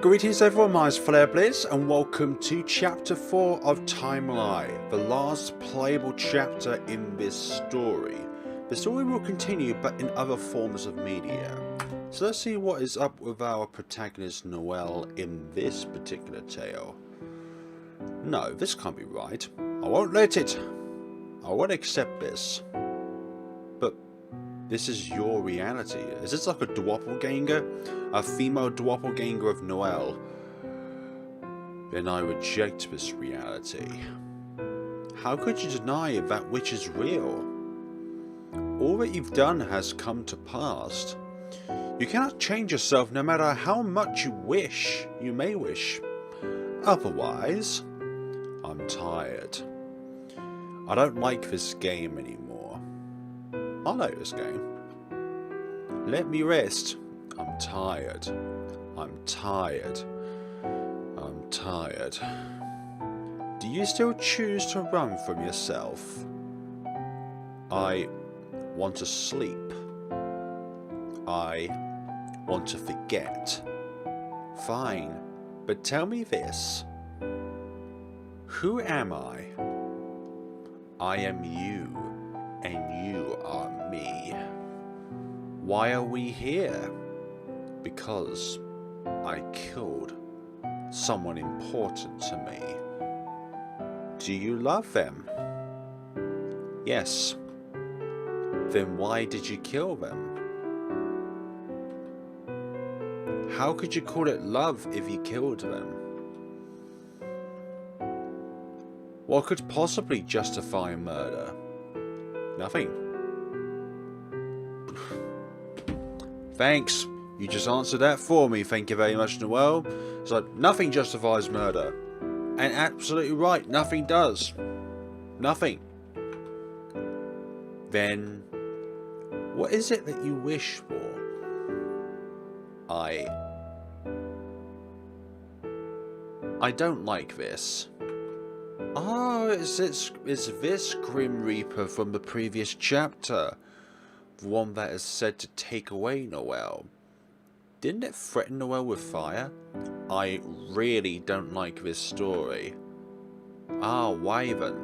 Greetings everyone, my name is FlareBlitzed and welcome to Chapter 4 of Träumerei, the last playable chapter in this story. The story will continue but in other forms of media. So let's see what is up with our protagonist Noël in this particular tale. No, this can't be right. I won't let it. I won't accept this. But this is your reality. Is this like a doppelganger? A female doppelganger of Noël? Then I reject this reality. How could you deny that which is real? All that you've done has come to pass. You cannot change yourself no matter how much you may wish. Otherwise, I'm tired. I don't like this game anymore. I like this game. Let me rest. I'm tired. I'm tired. I'm tired. Do you still choose to run from yourself? I want to sleep. I want to forget. Fine, but tell me this. Who am I? I am you, and you are me. Why are we here? Because I killed someone important to me. Do you love them? Yes. Then why did you kill them? How could you call it love if you killed them? What could possibly justify murder? Nothing. Thanks. You just answered that for me, thank you very much, Noël. So, nothing justifies murder. And absolutely right, nothing does. Nothing. Then, what is it that you wish for? I don't like this. Oh, it's this Grim Reaper from the previous chapter. The one that is said to take away Noël. Didn't it threaten Noël with fire? I really don't like this story. Ah, Wyvern.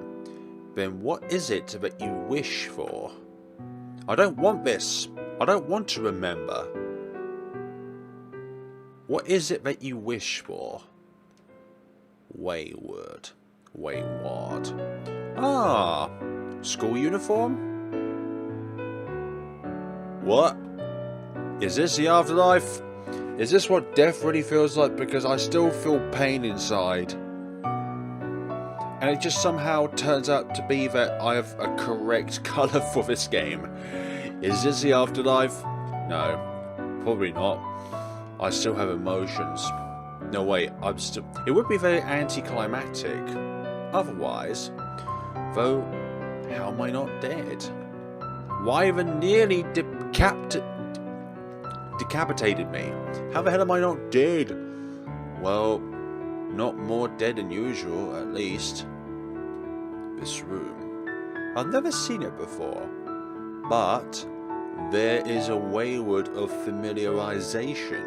Then what is it that you wish for? I don't want this. I don't want to remember. What is it that you wish for? Wayward. Wayward. Ah, school uniform? What? Is this the afterlife? Is this what death really feels like? Because I still feel pain inside. And it just somehow turns out to be that I have a correct colour for this game. Is this the afterlife? No, probably not. I still have emotions. No, wait, it would be very anticlimactic. Otherwise, though, how am I not dead? Wyvern nearly decapitated me. How the hell am I not dead? Well, not more dead than usual, at least. This room. I've never seen it before. But there is a wayward of familiarization.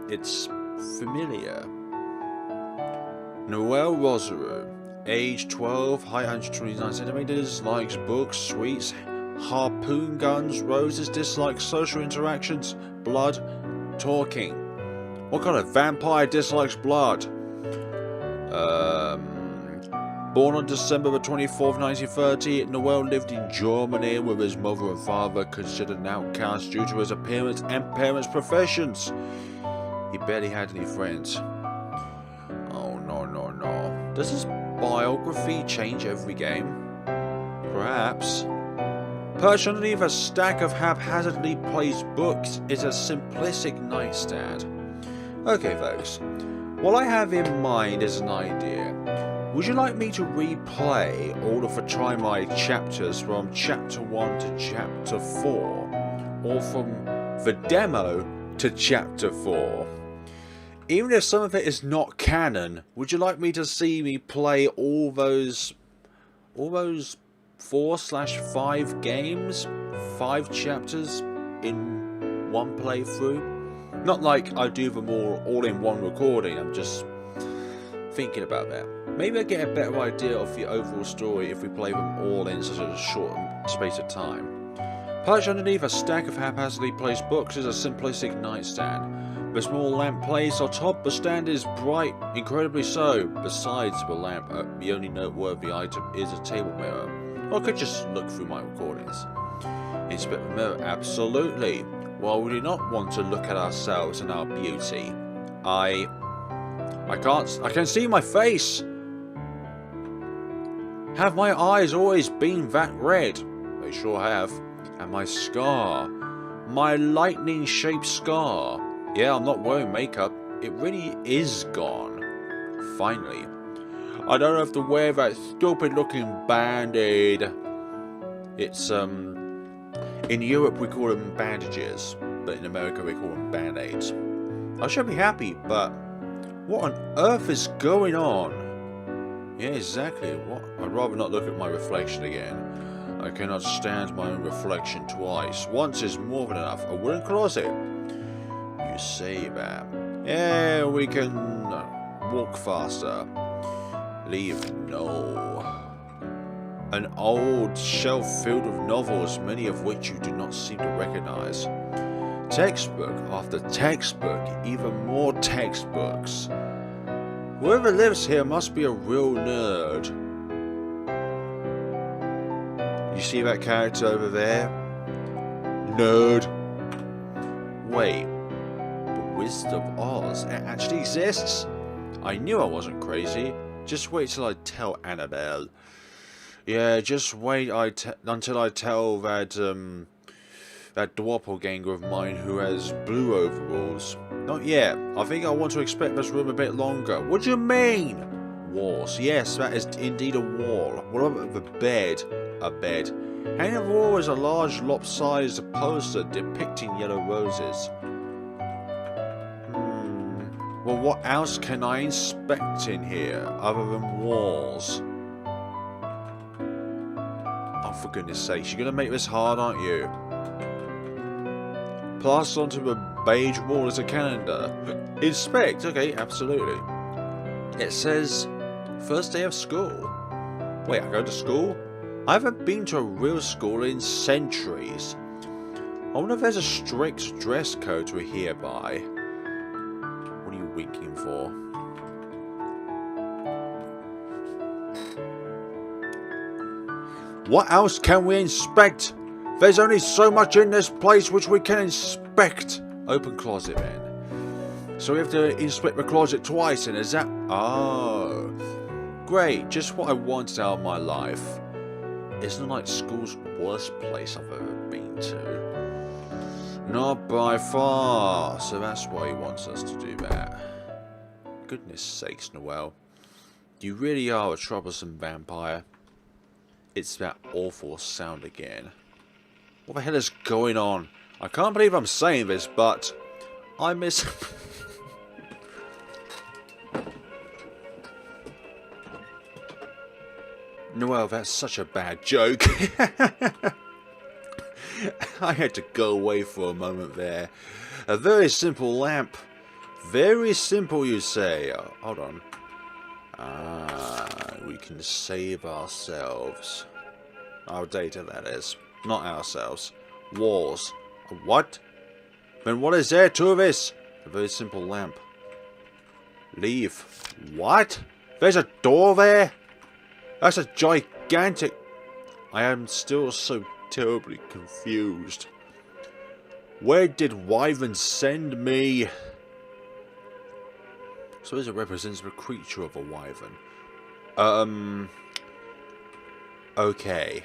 It's familiar. Noël Rosaru, age 12, height 129 centimeters, likes books, sweets, harpoon guns, roses, dislikes social interactions, blood, talking. What kind of vampire dislikes blood? Born on December the 24th, 1930, Noël lived in Germany with his mother and father, considered an outcast due to his appearance and parents' professions. He barely had any friends. Oh, no. Does his biography change every game? Perhaps. Perched underneath a stack of haphazardly placed books is a simplistic nightstand. Okay, folks. What I have in mind is an idea. Would you like me to replay all of the Träumerei chapters from Chapter 1 to Chapter 4? Or from the demo to Chapter 4? Even if some of it is not canon, would you like me to see me play all those 4/5 games, 5 chapters in one playthrough? Not like I do them all in one recording, I'm just thinking about that. Maybe I get a better idea of the overall story if we play them all in such a short space of time. Perched underneath a stack of haphazardly placed books is a simplistic nightstand. The small lamp placed atop the stand is bright, incredibly so. Besides the lamp, the only noteworthy item is a table mirror. Or I could just look through my recordings. Inspect the mirror, absolutely. While we do not want to look at ourselves and our beauty, I can see my face. Have my eyes always been that red? They sure have. And my scar. My lightning-shaped scar. Yeah, I'm not wearing makeup. It really is gone. Finally. I don't have to wear that stupid-looking band-aid. It's, in Europe we call them bandages. But in America we call them band-aids. I should be happy, but what on earth is going on? Yeah, exactly. What? I'd rather not look at my reflection again. I cannot stand my own reflection twice. Once is more than enough. A wooden closet. You say that. Yeah, we can walk faster. Leave. No. An old shelf filled with novels, many of which you do not seem to recognize. Textbook after textbook, even more textbooks. Whoever lives here must be a real nerd. You see that character over there? Nerd. Wait. The Wizard of Oz? It actually exists? I knew I wasn't crazy. Just wait till I tell Annabelle. Yeah, just wait until I tell that, that doppelganger of mine who has blue overalls. Not yet. I think I want to expect this room a bit longer. What do you mean? Walls. Yes, that is indeed a wall. What about the bed? A bed. Hanging on the wall is a large lopsided poster depicting yellow roses. Well, what else can I inspect in here other than walls? Oh, for goodness sakes, you're going to make this hard, aren't you? Plastered onto the beige wall is a calendar. Inspect, okay, absolutely. It says, first day of school. Wait, I go to school? I haven't been to a real school in centuries. I wonder if there's a strict dress code to adhere by. What are you winking for? What else can we inspect? There's only so much in this place which we can inspect. Open closet then. So we have to inspect the closet twice, and is that... Oh. Great, just what I wanted out of my life. It's not like school's worst place I've ever been to. Not by far. So that's why he wants us to do that. Goodness sakes, Noël. You really are a troublesome vampire. It's that awful sound again. What the hell is going on? I can't believe I'm saying this, but I miss... Noël, that's such a bad joke. I had to go away for a moment there. A very simple lamp. Very simple, you say. Oh, hold on. We can save ourselves. Our data, that is. Not ourselves. Walls. What? Then what is there to this? A very simple lamp. Leave. What? There's a door there? That's a gigantic... I am still so terribly confused. Where did Wyvern send me? I suppose it represents the creature of a wyvern. Okay.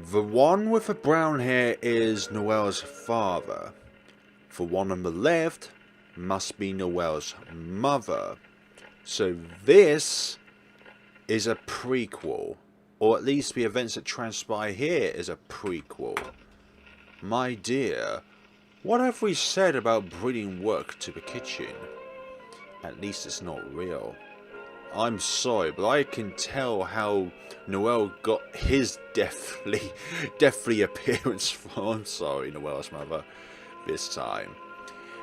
The one with the brown hair is Noël's father. The one on the left must be Noël's mother. So this is a prequel. Or at least the events that transpire here is a prequel. My dear, what have we said about bringing work to the kitchen? At least it's not real. I'm sorry, but I can tell how Noël got his deathly appearance from. I'm sorry, Noël's mother. this time.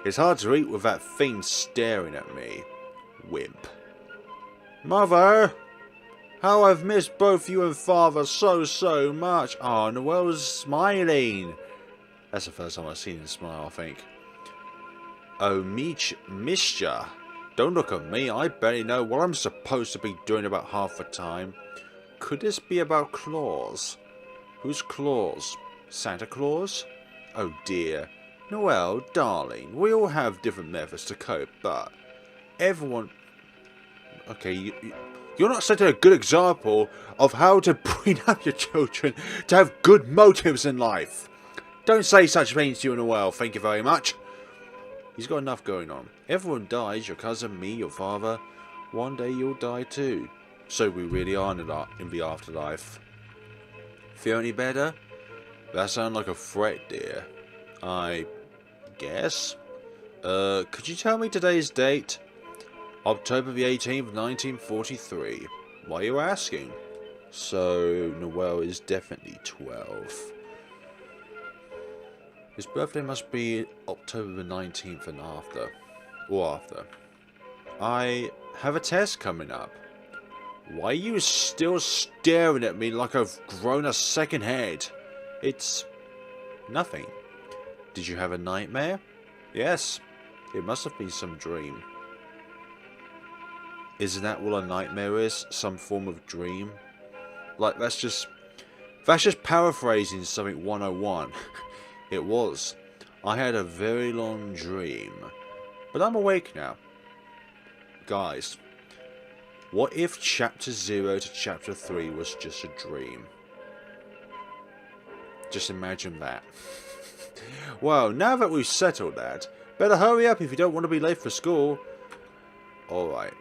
It's hard to eat with that thing staring at me. Wimp. Mother! How I've missed both you and Father so much. Oh, Noel's smiling. That's the first time I've seen him smile, I think. Oh, Mischa. Don't look at me. I barely know what I'm supposed to be doing about half the time. Could this be about Claus? Who's Claus? Santa Claus? Oh dear. Noel, darling, we all have different methods to cope, but everyone... Okay, you're not setting a good example of how to bring up your children to have good motives in life. Don't say such things to you, Noel. Thank you very much. He's got enough going on. Everyone dies. Your cousin, me, your father. One day you'll die too. So we really are in the afterlife. Feel any better? That sounds like a threat, dear. I guess. Could you tell me today's date? October the 18th, 1943. Why are you asking? So, Noel is definitely 12. His birthday must be October the 19th and after. Or after. I have a test coming up. Why are you still staring at me like I've grown a second head? It's nothing. Did you have a nightmare? Yes. It must have been some dream. Isn't that what a nightmare is? Some form of dream? Like, that's just paraphrasing something 101. It was. I had a very long dream. But I'm awake now. Guys, what if chapter 0 to chapter 3 was just a dream? Just imagine that. Well, now that we've settled that, better hurry up if you don't want to be late for school. Alright.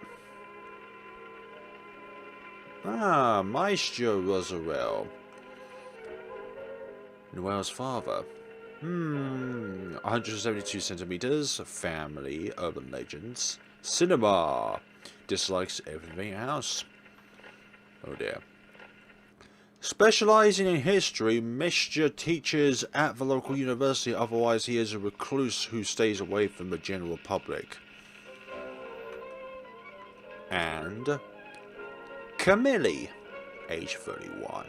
Ah, Maestro Rosarel. Noel's father. 172 centimeters. Family. Urban legends. Cinema. Dislikes everything else. Oh dear. Specializing in history, Mischa teaches at the local university, otherwise he is a recluse who stays away from the general public. And Camille, age 31.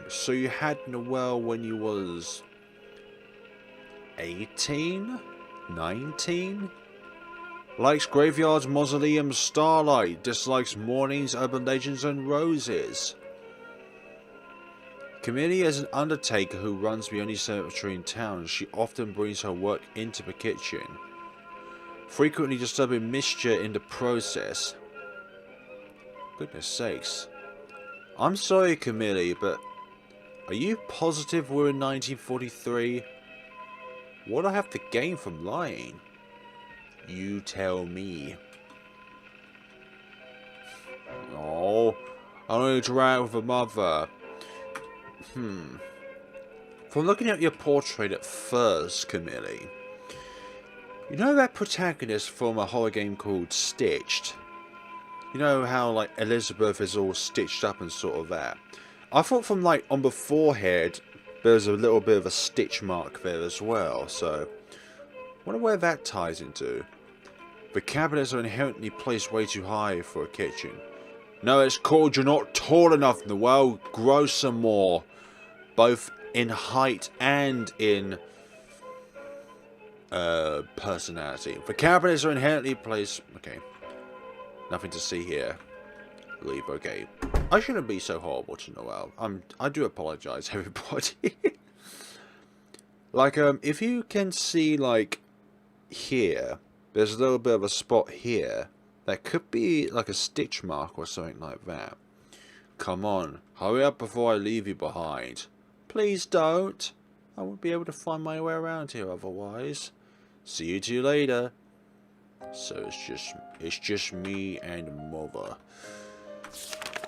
So you had Noel when you was 18? 19? Likes graveyards, mausoleums, starlight. Dislikes mornings, urban legends, and roses. Camille is an undertaker who runs the only cemetery in town. She often brings her work into the kitchen, frequently disturbing Mischa in the process. Goodness sakes. I'm sorry, Camille, but are you positive we're in 1943? What do I have to gain from lying? You tell me. Oh, I only interact with a mother. From looking at your portrait at first, Camille, you know that protagonist from a horror game called Stitched? You know how, like, Elizabeth is all stitched up and sort of that? I thought from, like, on the forehead, there's a little bit of a stitch mark there as well, so wonder where that ties into. The cabinets are inherently placed way too high for a kitchen. No, it's called you're not tall enough, Noel. Grow some more. Both in height and in personality. The cabinets are inherently placed... Okay. Nothing to see here. Leave, okay. I shouldn't be so horrible to Noel. I do apologize, everybody. Like, if you can see, like, here, there's a little bit of a spot here. That could be, like, a stitch mark or something like that. Come on, hurry up before I leave you behind. Please don't. I won't be able to find my way around here otherwise. See you two later. So it's just me and Mother.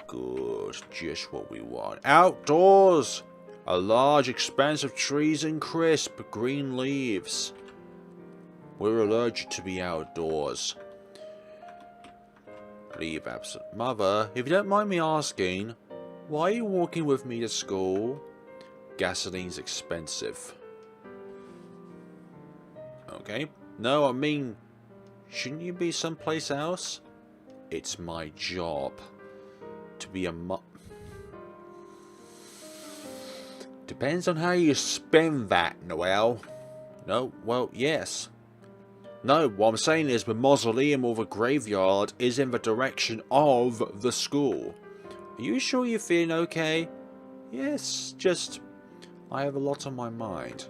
Good, just what we want. Outdoors! A large expanse of trees and crisp green leaves. We're allergic to be outdoors. Leave absent. Mother, if you don't mind me asking, why are you walking with me to school? Gasoline's expensive. okay? No, I mean, shouldn't you be someplace else? It's my job to be a Depends on how you spin that, Noël. No, well, yes. No, what I'm saying is the mausoleum or the graveyard is in the direction of the school. Are you sure you're feeling okay? Yes, just... I have a lot on my mind.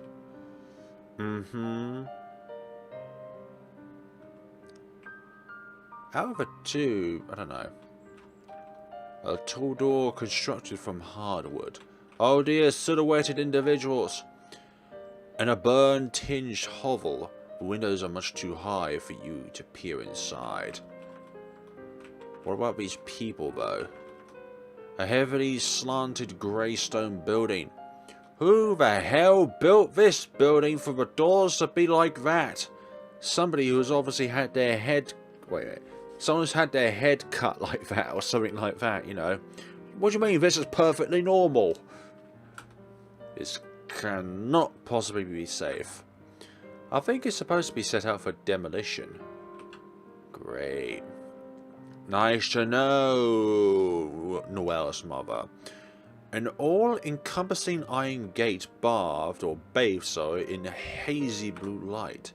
Out of the two, I don't know. A tall door constructed from hardwood. Oh dear, silhouetted individuals. And a burn-tinged hovel. The windows are much too high for you to peer inside. What about these people, though? A heavily slanted grey stone building. Who the hell built this building for the doors to be like that? Somebody who's obviously had their head... Wait. Someone's had their head cut like that, or something like that, you know. What do you mean? This is perfectly normal. This cannot possibly be safe. I think it's supposed to be set out for demolition. Great. Nice to know, Noël's mother. An all-encompassing iron gate bathed in hazy blue light.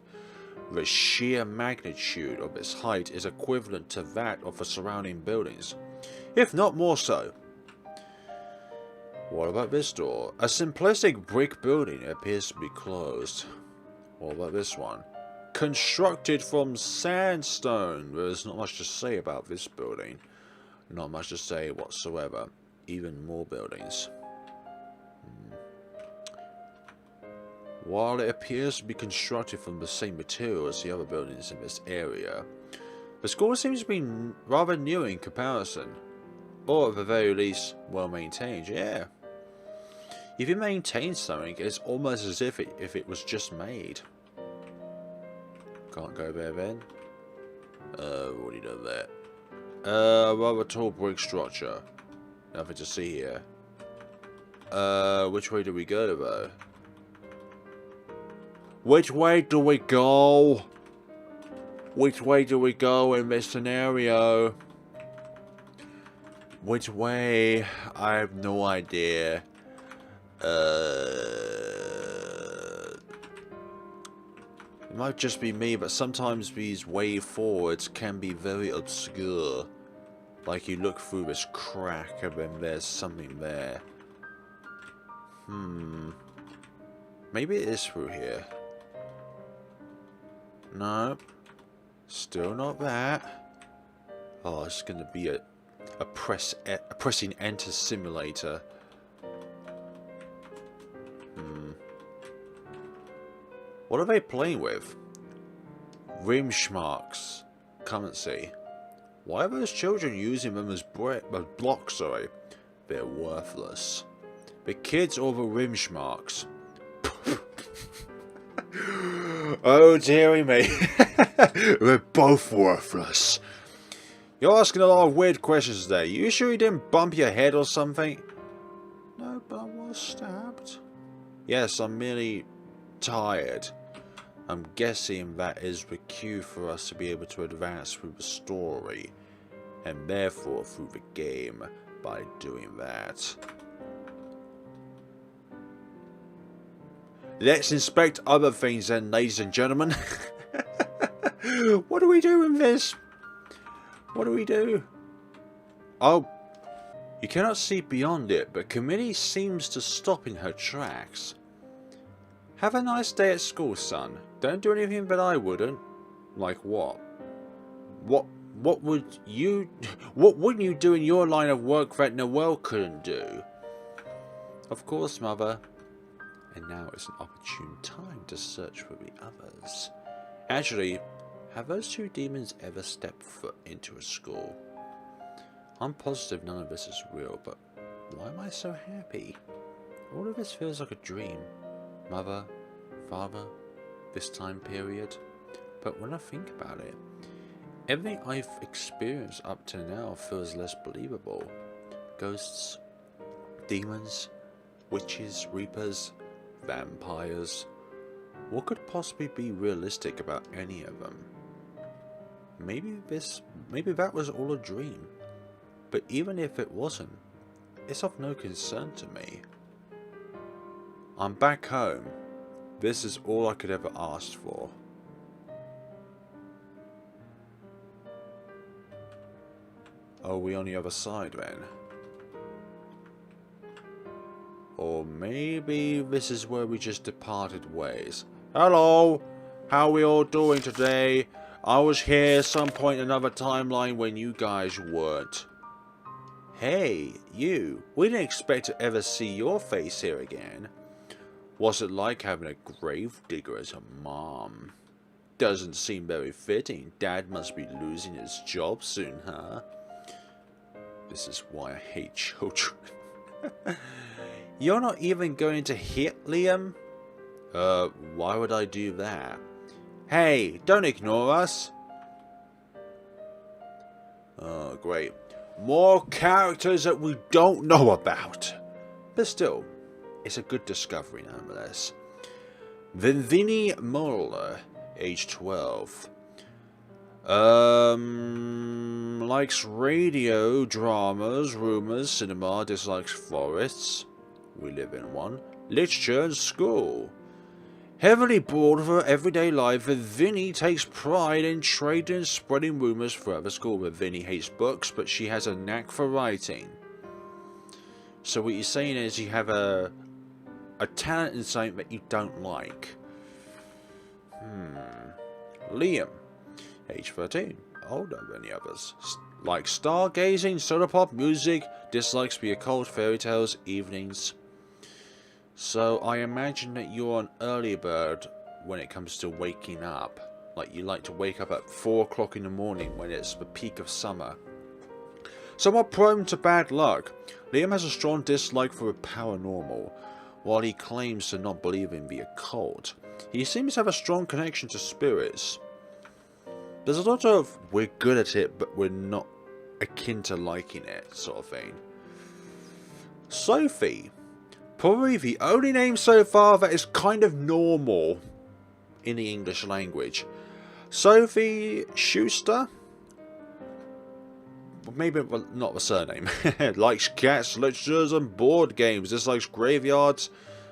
The sheer magnitude of its height is equivalent to that of the surrounding buildings, if not more so. What about this door? A simplistic brick building appears to be closed. What about this one? Constructed from sandstone. There's not much to say about this building. Not much to say whatsoever. Even more buildings. While it appears to be constructed from the same material as the other buildings in this area, the school seems to be rather new in comparison. Or at the very least, well maintained. Yeah. If you maintain something, it's almost as if it was just made. Can't go there then. Already done that. Rather tall brick structure. Nothing to see here. Which way do we go though? Which way do we go? Which way do we go in this scenario? Which way? I have no idea. It might just be me, but sometimes these way forwards can be very obscure. Like you look through this crack and then there's something there. Maybe it is through here. No. Still not that. Oh, it's going to be a pressing enter simulator. What are they playing with? Rim schmarks. Currency. Why are those children using them as blocks, sorry? They're worthless. The kids or the rim schmarks? Oh dearie me. They're both worthless. You're asking a lot of weird questions today. You sure you didn't bump your head or something? No, but I was stabbed. Yes, I'm merely tired. I'm guessing that is the cue for us to be able to advance through the story, and therefore through the game by doing that. Let's inspect other things then, ladies and gentlemen. What do we do with this? What do we do? Oh, you cannot see beyond it, but Camille seems to stop in her tracks. Have a nice day at school, son. Don't do anything that I wouldn't. Like what? What wouldn't you do in your line of work that Noël couldn't do? Of course, mother. And now it's an opportune time to search for the others. Actually, have those two demons ever stepped foot into a school? I'm positive none of this is real, but why am I so happy? All of this feels like a dream. Mother, father, this time period. But when I think about it, everything I've experienced up to now feels less believable. Ghosts, demons, witches, reapers, vampires. What could possibly be realistic about any of them? Maybe that was all a dream. But even if it wasn't, it's of no concern to me. I'm back home. This is all I could ever ask for. Are we on the other side then? Or maybe this is where we just departed ways. Hello! How are we all doing today? I was here some point in another timeline when you guys weren't. Hey, you. We didn't expect to ever see your face here again. What's it like having a grave digger as a mom? Doesn't seem very fitting. Dad must be losing his job soon, huh? This is why I hate children. You're not even going to hit Liam? Why would I do that? Hey, don't ignore us. Oh, great. More characters that we don't know about. But still, it's a good discovery nonetheless. Veynn Moeller, age 12. Likes radio, dramas, rumours, cinema, dislikes forests. We live in one. Literature and school. Heavily bored of her everyday life, Veynn takes pride in trading and spreading rumours throughout the school. Veynn hates books, but she has a knack for writing. So what you're saying is you have a talent in something that you don't like. Liam, age 13, older than the others. Likes stargazing, soda pop, music, dislikes the occult, fairy tales, evenings. So I imagine that you're an early bird when it comes to waking up. Like you like to wake up at 4 o'clock in the morning when it's the peak of summer. Somewhat prone to bad luck, Liam has a strong dislike for the paranormal. While he claims to not believe in the occult, he seems to have a strong connection to spirits. There's a lot of we're good at it but we're not akin to liking it sort of thing. Sophie. Probably the only name so far that is kind of normal in the English language. Sophie Schuster? Maybe not the surname. Likes cats, lectures and board games. Dislikes graveyards.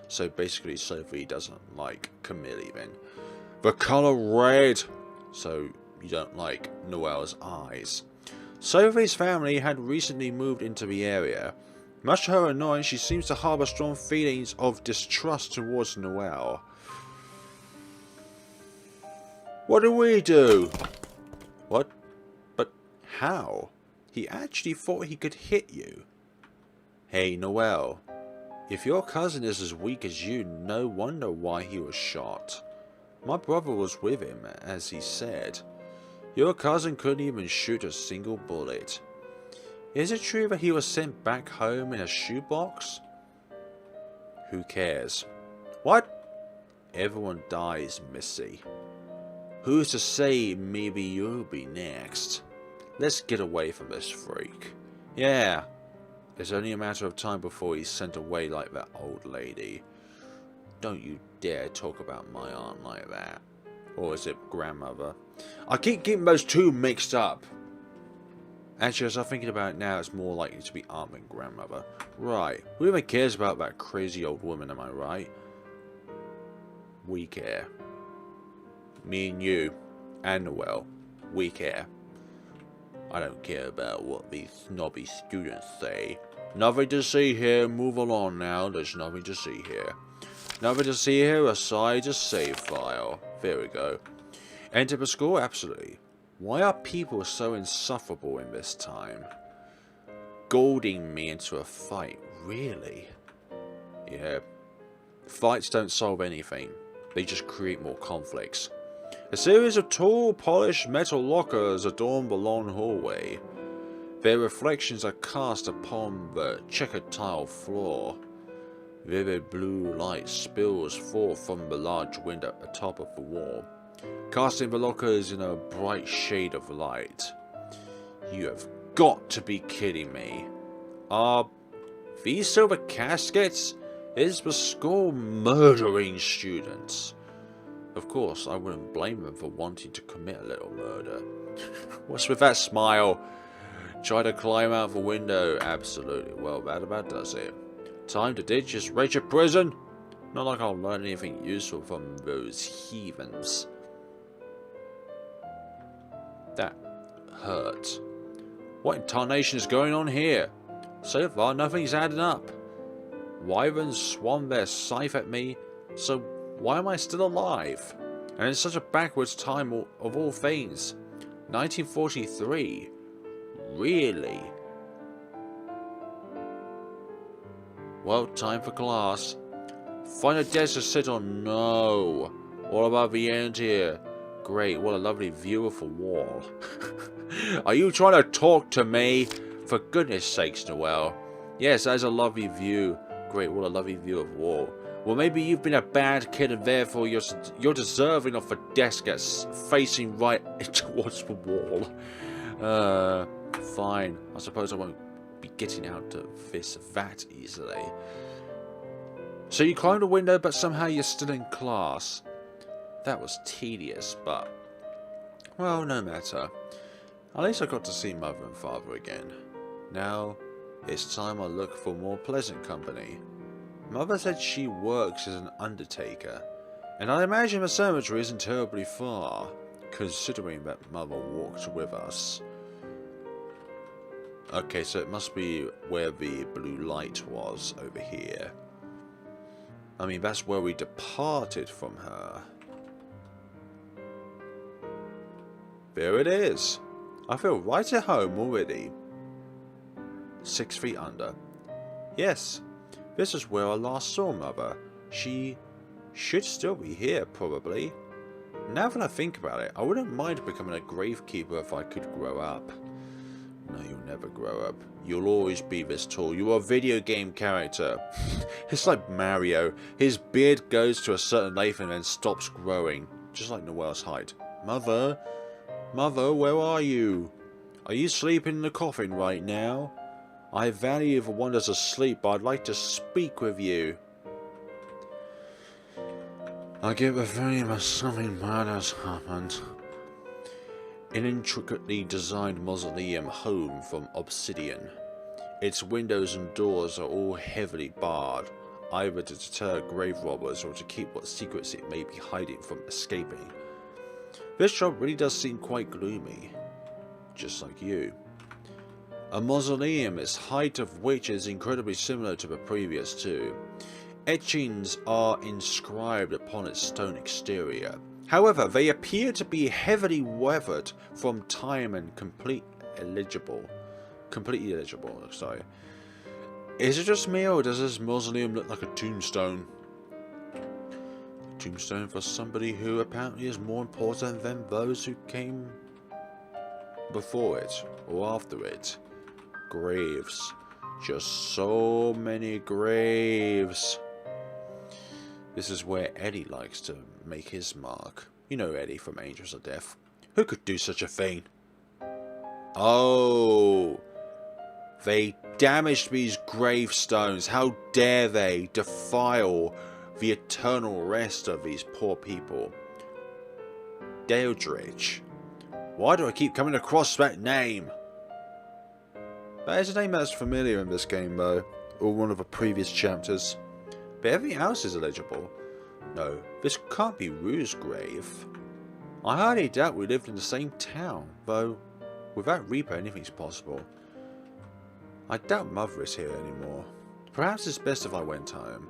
So basically Sophie doesn't like Camille even. The colour red. So you don't like Noël's eyes. Sophie's family had recently moved into the area. Much to her annoyance, she seems to harbour strong feelings of distrust towards Noël. What do we do? What? But how? He actually thought he could hit you. Hey Noël, if your cousin is as weak as you, no wonder why he was shot. My brother was with him, as he said. Your cousin couldn't even shoot a single bullet. Is it true that he was sent back home in a shoebox? Who cares? What? Everyone dies, Missy. Who's to say maybe you'll be next? Let's get away from this freak. Yeah, it's only a matter of time before he's sent away like that old lady. Don't you dare talk about my aunt like that. Or is it grandmother? I keep getting those two mixed up. Actually, as I'm thinking about it now, it's more likely to be aunt than grandmother. Right. Who even cares about that crazy old woman, am I right? We care. Me and you. And Noël. We care. I don't care about what these snobby students say. Nothing to see here. Move along now. There's nothing to see here. Nothing to see here aside a save file. There we go. Enter the school? Absolutely. Why are people so insufferable in this time? Goading me into a fight, really? Yeah. Fights don't solve anything. They just create more conflicts. A series of tall, polished metal lockers adorn the long hallway. Their reflections are cast upon the checkered tile floor. Vivid blue light spills forth from the large window at the top of the wall, casting the lockers in a bright shade of light. You have got to be kidding me. Are these silver caskets? Is the school murdering students? Of course, I wouldn't blame them for wanting to commit a little murder. What's with that smile? Try to climb out the window. Absolutely. Well, that about does it. Time to ditch this wretched prison. Not like I'll learn anything useful from those heathens. That hurt. What in tarnation is going on here? So far, nothing's adding up. Wyverns swung their scythe at me, so why am I still alive? And in such a backwards time of all things. 1943. Really? Well, time for class. Find a desk to sit on. No. What about the end here? Great, what a lovely view of the wall. Are you trying to talk to me? For goodness sakes, Noël. Yes, that's a lovely view. Great, what a lovely view of the wall. Well, maybe you've been a bad kid and therefore you're deserving of a desk that's facing right towards the wall. Fine. I suppose I won't be getting out of this that easily. So you climbed a window, but somehow you're still in class. That was tedious, but... well, no matter. At least I got to see Mother and Father again. Now, it's time I look for more pleasant company. Mother said she works as an undertaker, and I imagine the cemetery isn't terribly far, considering that Mother walked with us. Okay, so it must be where the blue light was, over here. I mean, that's where we departed from her. There it is. I feel right at home already. 6 feet under. Yes, this is where I last saw Mother. She should still be here, probably. Now that I think about it, I wouldn't mind becoming a gravekeeper if I could grow up. No, you'll never grow up. You'll always be this tall. You're a video game character. It's like Mario. His beard goes to a certain length and then stops growing. Just like Noël's height. Mother? Mother, where are you? Are you sleeping in the coffin right now? I value the wonders of sleep, but I'd like to speak with you. I get the feeling that something bad has happened. An intricately designed mausoleum home from obsidian. Its windows and doors are all heavily barred, either to deter grave robbers or to keep what secrets it may be hiding from escaping. This job really does seem quite gloomy, just like you. A mausoleum, its height of which is incredibly similar to the previous two. Etchings are inscribed upon its stone exterior. However, they appear to be heavily weathered from time and completely illegible. Sorry. Is it just me, or does this mausoleum look like a tombstone? A tombstone for somebody who apparently is more important than those who came before it or after it. Graves. Just so many graves. This is where Eddie likes to make his mark. You know Eddie from Angels of Death. Who could do such a thing? Oh, they damaged these gravestones. How dare they defile the eternal rest of these poor people? Diedrich. Why do I keep coming across that name? That is a name that's familiar in this game though, or one of the previous chapters. But everything else is illegible. No, this can't be Rue's grave. I highly doubt we lived in the same town, though without Reaper anything's possible. I doubt Mother is here anymore. Perhaps it's best if I went home.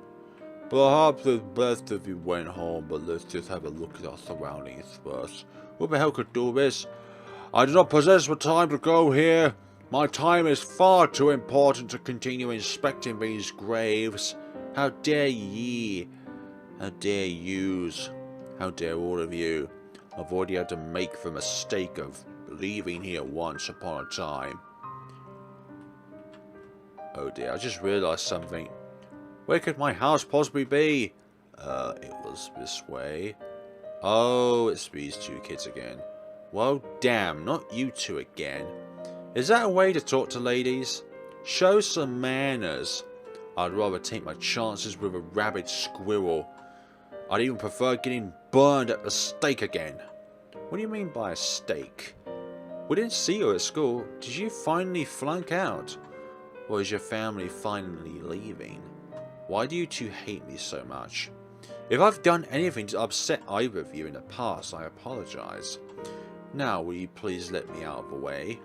Perhaps it's best if you went home, but let's just have a look at our surroundings first. Who the hell could do this? I do not possess the time to go here. My time is far too important to continue inspecting these graves. How dare ye? How dare yous? How dare all of you? I've already had to make the mistake of leaving here once upon a time. Oh dear, I just realised something. Where could my house possibly be? It was this way. Oh, it's these two kids again. Well, damn, not you two again. Is that a way to talk to ladies? Show some manners. I'd rather take my chances with a rabid squirrel. I'd even prefer getting burned at the stake again. What do you mean by a stake? We didn't see you at school. Did you finally flunk out? Or is your family finally leaving? Why do you two hate me so much? If I've done anything to upset either of you in the past, I apologize. Now, will you please let me out of the way?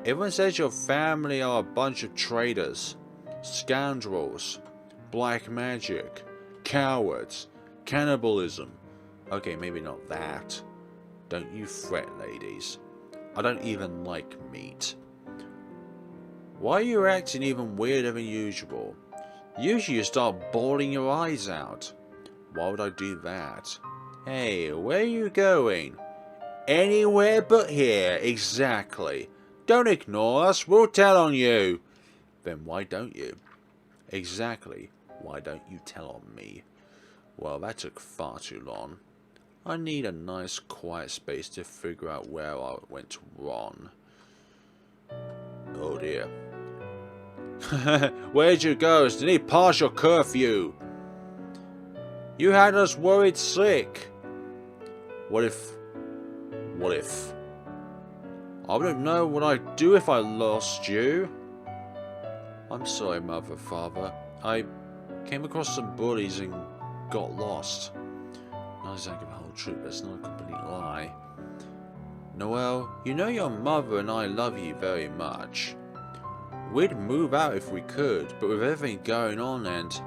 Everyone says your family are a bunch of traitors, scoundrels, black magic, cowards, cannibalism. Okay, maybe not that. Don't you fret, ladies. I don't even like meat. Why are you acting even weirder than usual? Usually you start bawling your eyes out. Why would I do that? Hey, where are you going? Anywhere but here, exactly. Don't ignore us, we'll tell on you. Then why don't you? Exactly, why don't you tell on me? Well, that took far too long. I need a nice quiet space to figure out where I went wrong. Oh dear. Where'd you go? Did he pass your curfew? You had us worried sick. What if... I wouldn't know what I'd do if I lost you. I'm sorry, Mother, Father. I came across some bullies and got lost. Not exactly the whole truth, but it's not a complete lie. Noël, you know your mother and I love you very much. We'd move out if we could, but with everything going on and...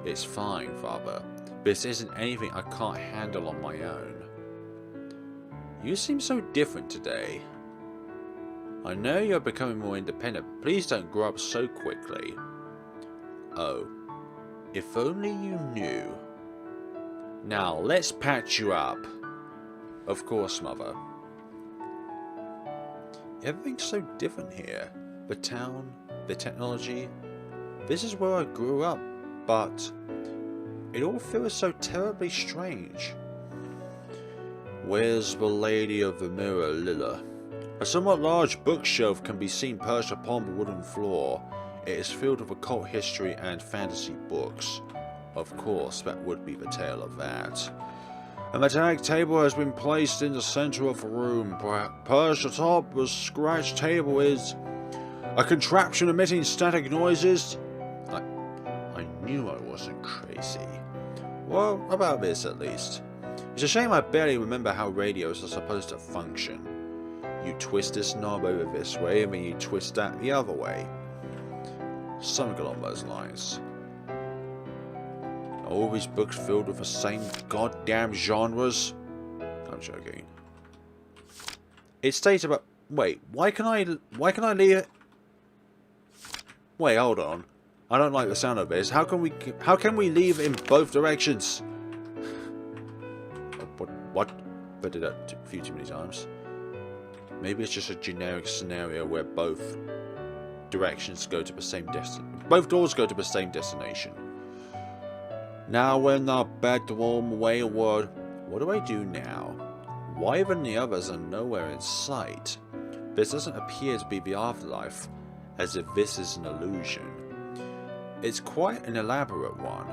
It's fine, Father. This isn't anything I can't handle on my own. You seem so different today. I know you're becoming more independent, but please don't grow up so quickly. Oh, if only you knew. Now, let's patch you up. Of course, Mother. Everything's so different here. The town, the technology. This is where I grew up, but it all feels so terribly strange. Where's the Lady of the Mirror, Lilla? A somewhat large bookshelf can be seen perched upon the wooden floor. It is filled with occult history and fantasy books. Of course, that would be the tale of that. A metallic table has been placed in the center of the room. Perched atop the scratch table is a contraption emitting static noises. I knew I wasn't crazy. Well, about this at least. It's a shame I barely remember how radios are supposed to function. You twist this knob over this way, and then you twist that the other way. Something along those lines. Are all these books filled with the same goddamn genres? I'm joking. It states about... Wait, why can I leave it? Wait, hold on. I don't like the sound of this. How can we leave in both directions? What? I did that a few too many times. Maybe it's just a generic scenario where both directions go to the same destination. Both doors go to the same destination. Now when the bedroom wayward. What do I do now? Why even the others are nowhere in sight? This doesn't appear to be the afterlife, as if this is an illusion. It's quite an elaborate one.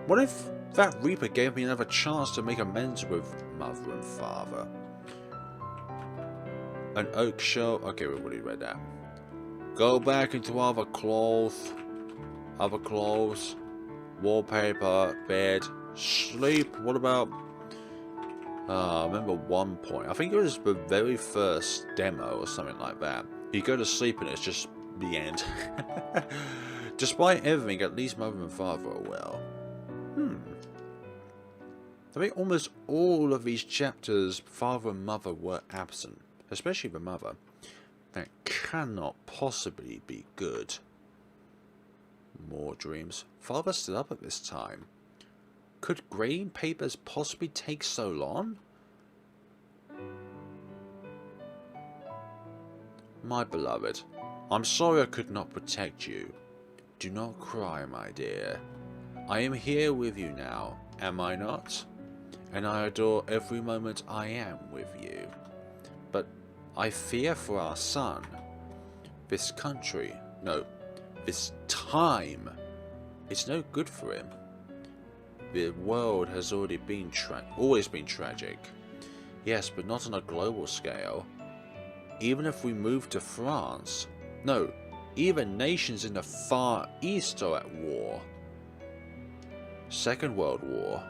What if that Reaper gave me another chance to make amends with Mother and Father? An oak shelf. Okay, we've already read that. Go back into other clothes, wallpaper, bed, sleep. What about? I remember one point. I think it was the very first demo or something like that. You go to sleep and it's just the end. Despite everything, at least Mother and Father are well. I think almost all of these chapters, Father and Mother were absent. Especially the mother. That cannot possibly be good. More dreams. Father's still up at this time. Could grading papers possibly take so long? My beloved, I'm sorry I could not protect you. Do not cry, my dear. I am here with you now, am I not? And I adore every moment I am with you. But I fear for our son. This country, no, this time, it's no good for him. The world has always been tragic. Yes, but not on a global scale. Even if we move to France. No, even nations in the Far East are at war. Second World War.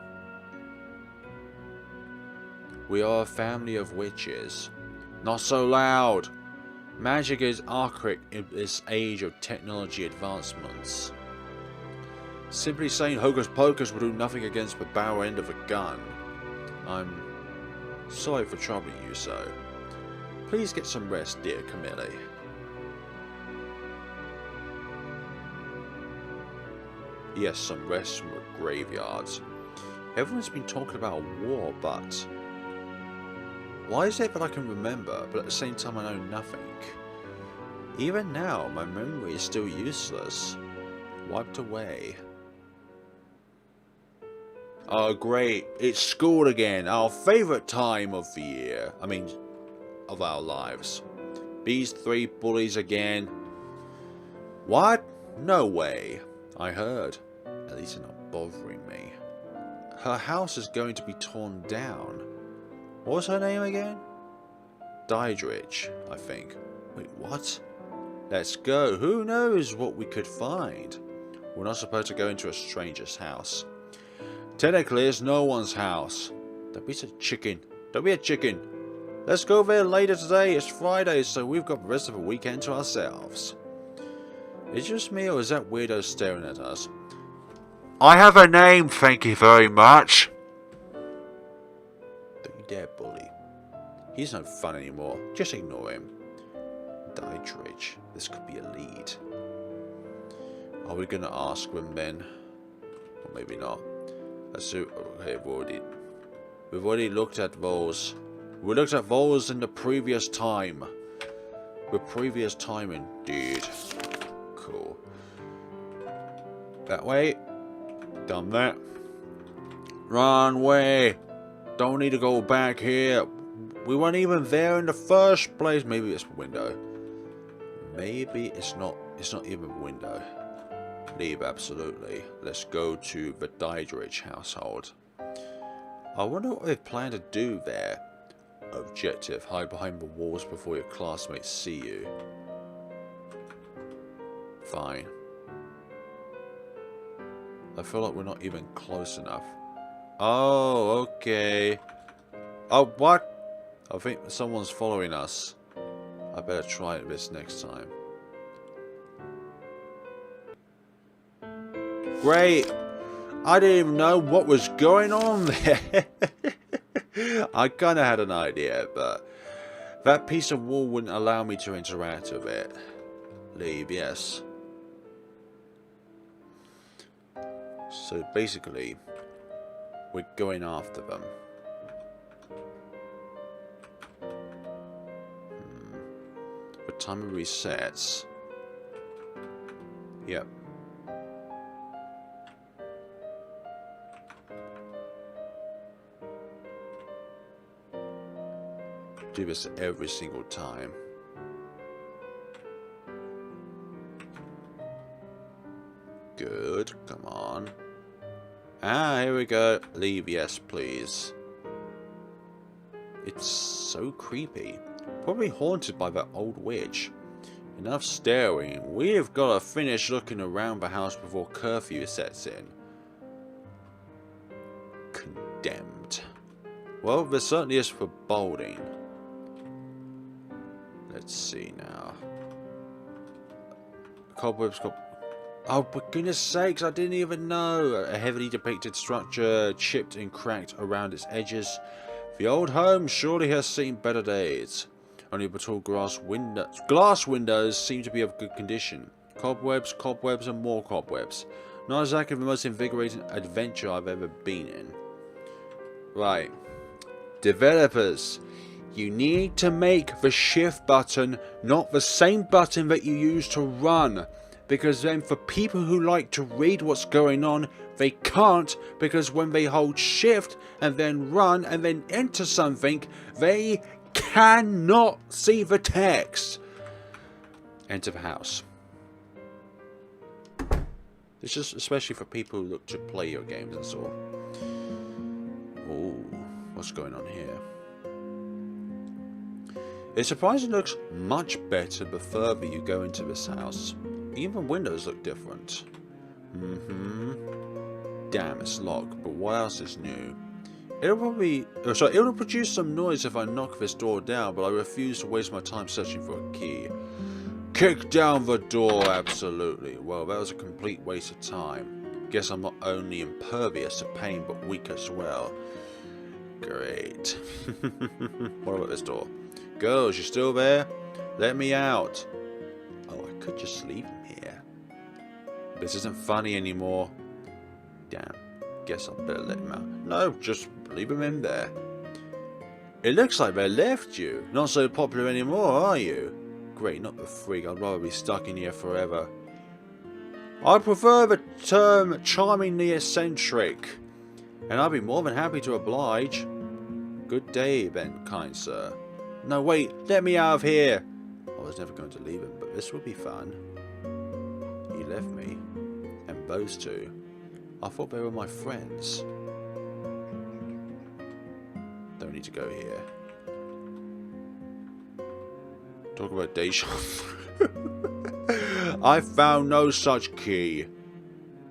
We are a family of witches. Not so loud! Magic is archaic in this age of technology advancements. Simply saying hocus pocus will do nothing against the barrel end of a gun. I'm sorry for troubling you so. Please get some rest, dear Camille. Yes, some rest from the graveyards. Everyone's been talking about war, but why is it that I can remember, but at the same time I know nothing? Even now, my memory is still useless. Wiped away. Oh great, it's school again, our favourite time of the year. I mean, of our lives. These three bullies again. What? No way. I heard. At least they're not bothering me. Her house is going to be torn down. What was her name again? Diedrich, I think. Wait, what? Let's go. Who knows what we could find? We're not supposed to go into a stranger's house. Technically, it's no one's house. Don't be a chicken. Don't be a chicken. Let's go there later today. It's Friday, so we've got the rest of the weekend to ourselves. Is it just me, or is that weirdo staring at us? I have a name, thank you very much. Don't you dare bully. He's no fun anymore. Just ignore him. Diedrich. This could be a lead. Are we going to ask them then? Or maybe not. Okay, we've already looked at those. We looked at those in the previous time. The previous time indeed. Cool. That way. Done that. Run away. Don't need to go back here. We weren't even there in the first place. Maybe it's the window. Maybe it's not even the window. Leave, absolutely. Let's go to the Diedrich household. I wonder what they plan to do there. Objective: hide behind the walls before your classmates see you. Fine. I feel like we're not even close enough. Oh, okay. Oh, what? I think someone's following us. I better try this next time. Great! I didn't even know what was going on there. I kind of had an idea, but that piece of wall wouldn't allow me to interact with it. Leave, yes. So basically, we're going after them. The timer resets. Yep. Do this every single time. Good, come on. Ah, here we go. Leave, yes, please. It's so creepy. Probably haunted by that old witch. Enough staring. We've got to finish looking around the house before curfew sets in. Condemned. Well, there certainly is foreboding. Let's see now. Cobwebs. Oh, for goodness sakes, I didn't even know. A heavily depicted structure, chipped and cracked around its edges. The old home surely has seen better days. Only the tall glass windows seem to be of good condition. Cobwebs, cobwebs, and more cobwebs. Not exactly the most invigorating adventure I've ever been in. Right. Developers. You need to make the shift button not the same button that you use to run. Because then for people who like to read what's going on, they can't, because when they hold shift and then run and then enter something, they cannot see the text. Enter the house. It's just especially for people who look to play your games, that's all. Oh, what's going on here? It surprisingly looks much better the further you go into this house. Even windows look different. Damn, it's locked, but what else is new? It'll produce some noise if I knock this door down, but I refuse to waste my time searching for a key. Kick down the door, absolutely. Well, that was a complete waste of time. Guess I'm not only impervious to pain, but weak as well. Great. What about this door? Girls, you still there? Let me out. Oh, I could just leave him here. This isn't funny anymore. Damn. Guess I'll better let him out. No, just leave him in there. It looks like they left you. Not so popular anymore, are you? Great, not the freak. I'd rather be stuck in here forever. I prefer the term charmingly eccentric. And I'd be more than happy to oblige. Good day, then, kind sir. No, wait, let me out of here. I was never going to leave him, but this will be fun. He left me. And those two. I thought they were my friends. Don't need to go here. Talk about deja vu. I found no such key.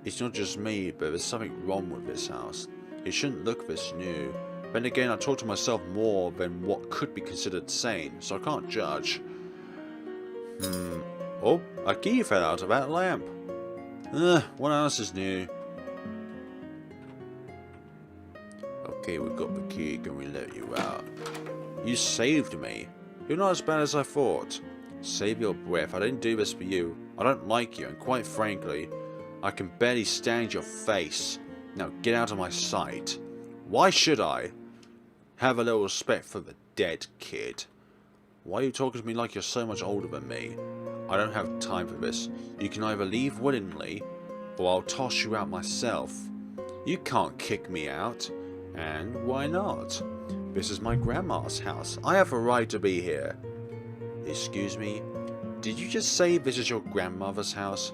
It's not just me, but there's something wrong with this house. It shouldn't look this new. Then again, I talk to myself more than what could be considered sane, so I can't judge. Oh, a key fell out of that lamp. What else is new? Okay, we've got the key. Can we let you out? You saved me. You're not as bad as I thought. Save your breath. I didn't do this for you. I don't like you, and quite frankly, I can barely stand your face. Now get out of my sight. Why should I? Have a little respect for the dead kid. Why are you talking to me like you're so much older than me? I don't have time for this. You can either leave willingly, or I'll toss you out myself. You can't kick me out. And why not? This is my grandma's house. I have a right to be here. Excuse me? Did you just say this is your grandmother's house?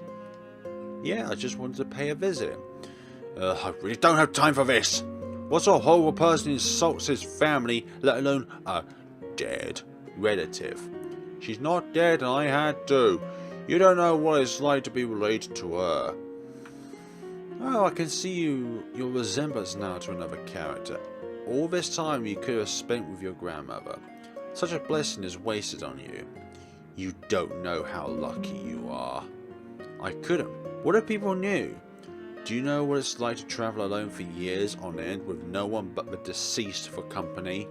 Yeah, I just wanted to pay a visit. I really don't have time for this. What sort of horrible person insults his family, let alone a dead relative? She's not dead and I had to. You don't know what it's like to be related to her. Oh, I can see your resemblance now to another character. All this time you could have spent with your grandmother. Such a blessing is wasted on you. You don't know how lucky you are. I couldn't. What if people knew? Do you know what it's like to travel alone for years on end with no one but the deceased for company?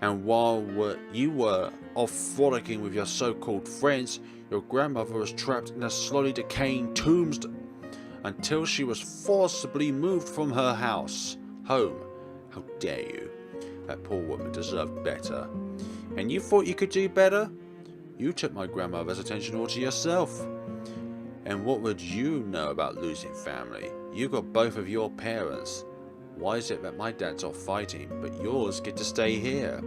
And while you were off frolicking with your so-called friends, your grandmother was trapped in a slowly decaying tombstone until she was forcibly moved from her home. How dare you? That poor woman deserved better. And you thought you could do better? You took my grandmother's attention all to yourself. And what would you know about losing family? You got both of your parents. Why is it that my dad's off fighting, but yours get to stay here?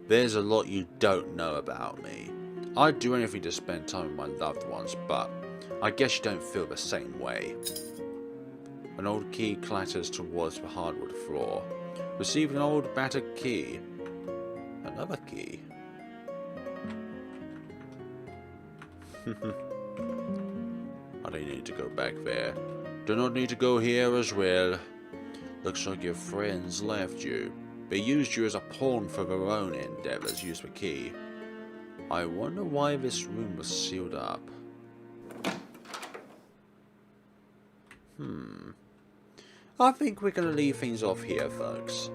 There's a lot you don't know about me. I'd do anything to spend time with my loved ones, but I guess you don't feel the same way. An old key clatters towards the hardwood floor. Receive an old battered key. Another key. I don't need to go back there. Do not need to go here as well. Looks like your friends left you. They used you as a pawn for their own endeavours. Use the key. I wonder why this room was sealed up. I think we're going to leave things off here, folks.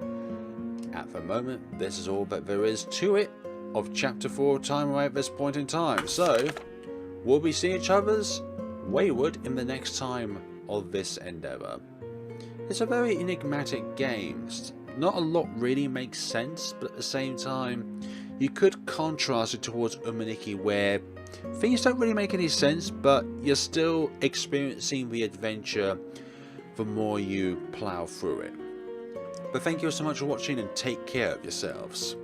At the moment, this is all that there is to it of Chapter 4 of Träumerei at this point in time. So, we'll be seeing each other's wayward in the next time of this endeavour. It's a very enigmatic game. Not a lot really makes sense, but at the same time, you could contrast it towards Umaniki, where things don't really make any sense, but you're still experiencing the adventure the more you plough through it. But thank you so much for watching and take care of yourselves.